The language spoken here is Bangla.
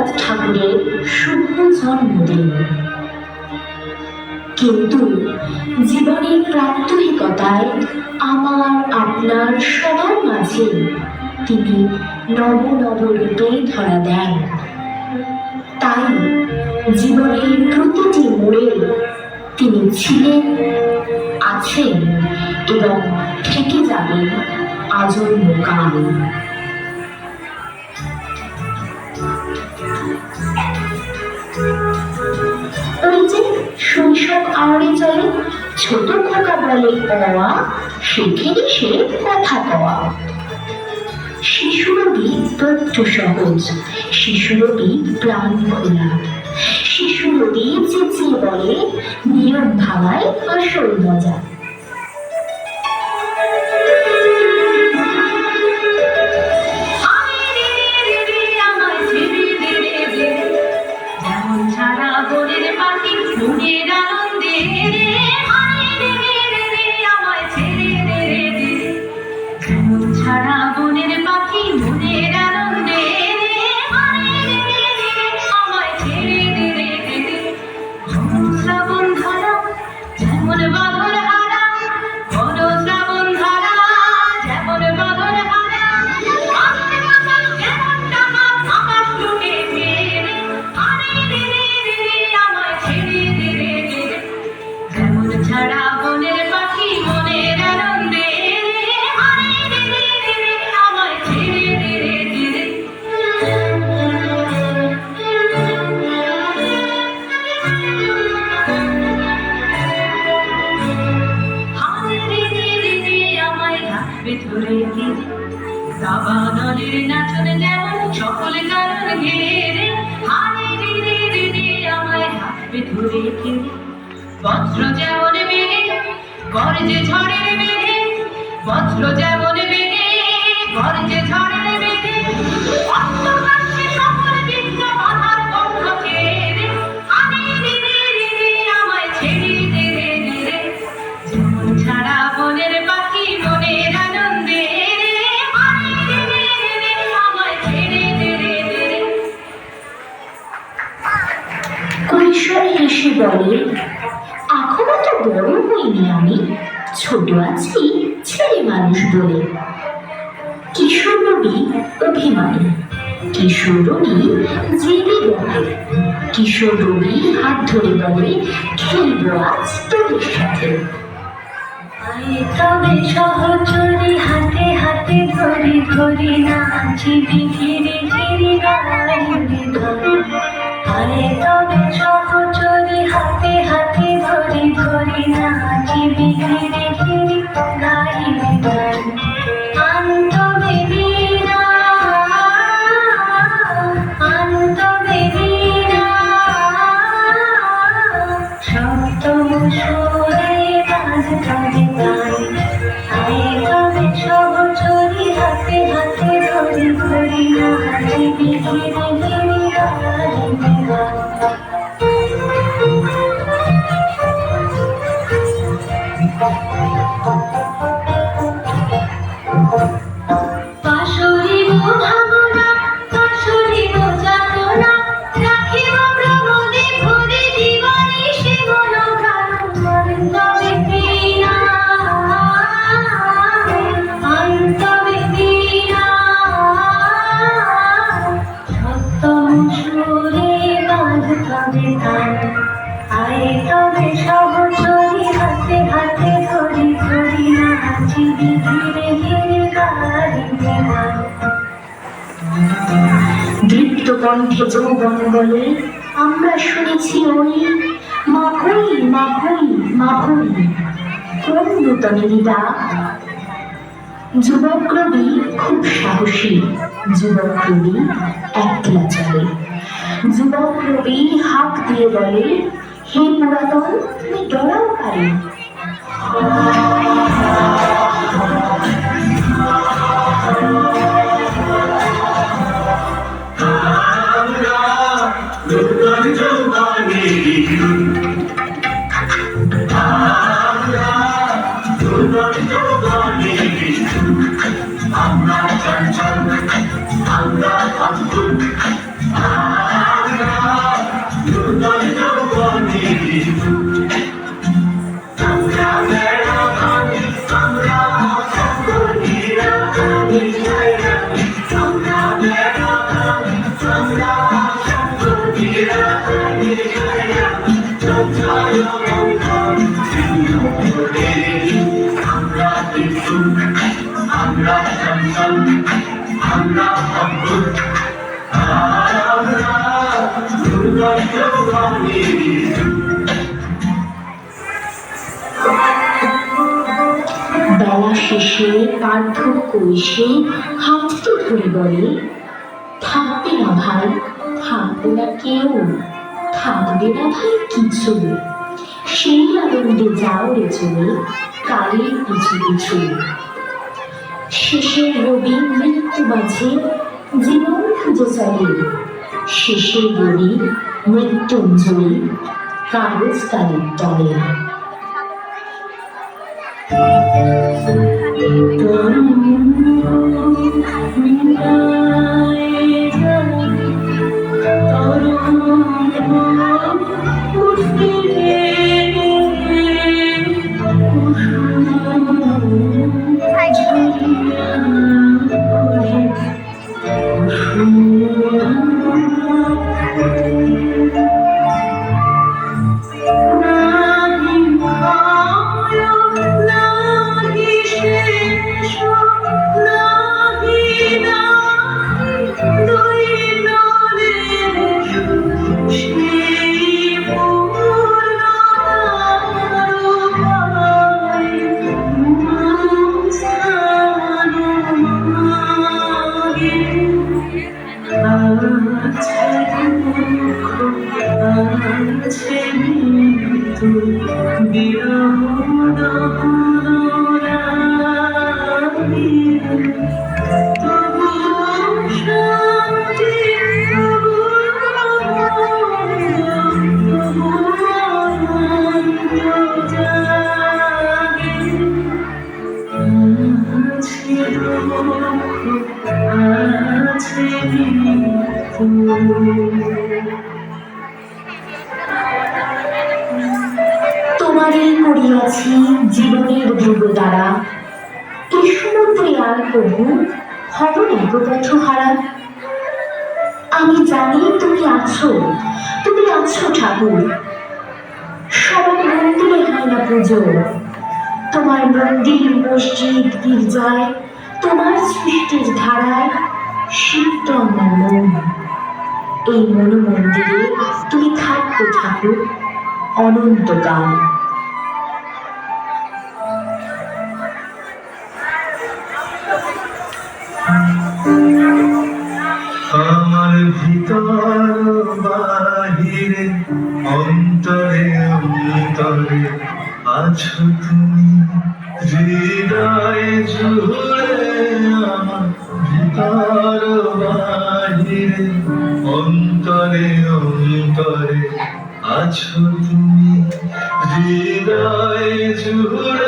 রবীন্দ্রনাথ ঠাকুরের শুভ জন্মদিন। কিন্তু জীবনের প্রাত্যহিকতায় আমার আপনার সবার মাঝে তিনি নব নব রূপে ধরা দেন। তাই জীবনের প্রতিটি মোড়ে তিনি ছিলেন, আছেন এবং থেকে যাবেন আজন্মকাল। ওই যে শৈশব আওড়ে চলে, ছোট খোকা বলে অয়া, সেখানে সে কথা কওয়া। শিশুরবি তথ্য সহজ, শিশুরবি প্রাণ খোলা, শিশুরবি চেঁচিয়ে বলে, নিয়ম ভাঙায় আসল মজা। বজ্র যেমন বেগে গর্জে ঝড়ের বেগে, বজ্র যেমন বেগে গর্জে ঝড়ের বেগে, অষ্টমাসে সকল বিঘ্ন বাধার কণ্ঠ ছেড়ে, আরে রে রে রে আমায় ছেড়ে দে রে রে, যেমন ছাড়া বনের পাখি মনের আনন্দে রে, আরে রে রে রে আমায় ছেড়ে দে রে রে। কৈশোর হেসে বলে, এখনো তো বড় হইনি আমি, ছোট আছি ছেলে মানুষ বলে। কিশোর রবি অভিমানী, কিশোর রবি জেগে বলে, কিশোর রবি হাত ধরে বলে, খেলবো আজ তোদের সাথে। তবে সহচরি হাতে হাতে ধরি ধরি নাচিবি ঘিরে ঘিরে গাইবি ধরি। আরে তবে সহচরি হাতে হাতে ধরি ধরি নাচিবি ঘিরে ঘিরে গাইবি ধরি। আন্ত বেবিরা আন্ত বেবিরা সপ্তম সুরে বাজবে গান। আরে তবে সহচরি হাতে হাতে ধরি ধরি নাচিবি ঘিরে ঘিরে গাইবি গান। পাশরিব ভাবনা পাশরিব যাতনা, রাখিব প্রমোদে ভরে জীবনে সে মনোগান। অন্তবে বীণা অন্তবে বীণা সপ্তম সুরে বাজবে গান। আরে তবে সহচরি হাতে হাতে ধরি ধরি নাচিবি ঘিরে ঘিরে গাইবি গান। দীপ্ত কণ্ঠে যৌবন বলে, আমরা শুনেছি ওই মাভৈ মাভৈ মাভৈ, কোন নূতনের ডাক। যুবক রবি খুব সাহসী, যুবক রবি একলা চলে। যুবক রবি হাত দিয়ে বলে, হে পুরাতন তুমি ডরাও কারে। আমরা বেলা শেষে বার্ধক্য এসে হাতটি ধরে বলে, থাকবে না ভাই, থাকবে না কেউ, থাকবে না ভাই কিছু, সেই আনন্দে যাও রে চলে কালের পিছু পিছু। শেষের রবি মৃত্যু মাঝে জীবন খুঁজে চলে, শেষের রবি মৃত্যুঞ্জয়ী কাগজ তারের তলে। তোমারই করিয়াছি জীবনের ধ্রুব দ্বারা, কি সমুদ্রে আর প্রভু হব না পথহারা। আমি জানি তুমি আছো, তুমি আছো ঠাকুর, সবার মন্দিরে হয় না পুজো, তোমার মন্দির মসজিদ গির্জায়, তোমার সৃষ্টির ধারায় সিদ্ধ আমার মন। এই মনোমন্দিরে তুমি থাকবে ঠাকুর অনন্তকাল। আমার ভিতর বাহিরে অন্তরে অন্তরে আছো তুমি, হৃদয়ে জুড়ে আমার ভিতর বাহিরে অন্তরে অন্তরে আছো তুমি, হৃদয়ে জুড়ে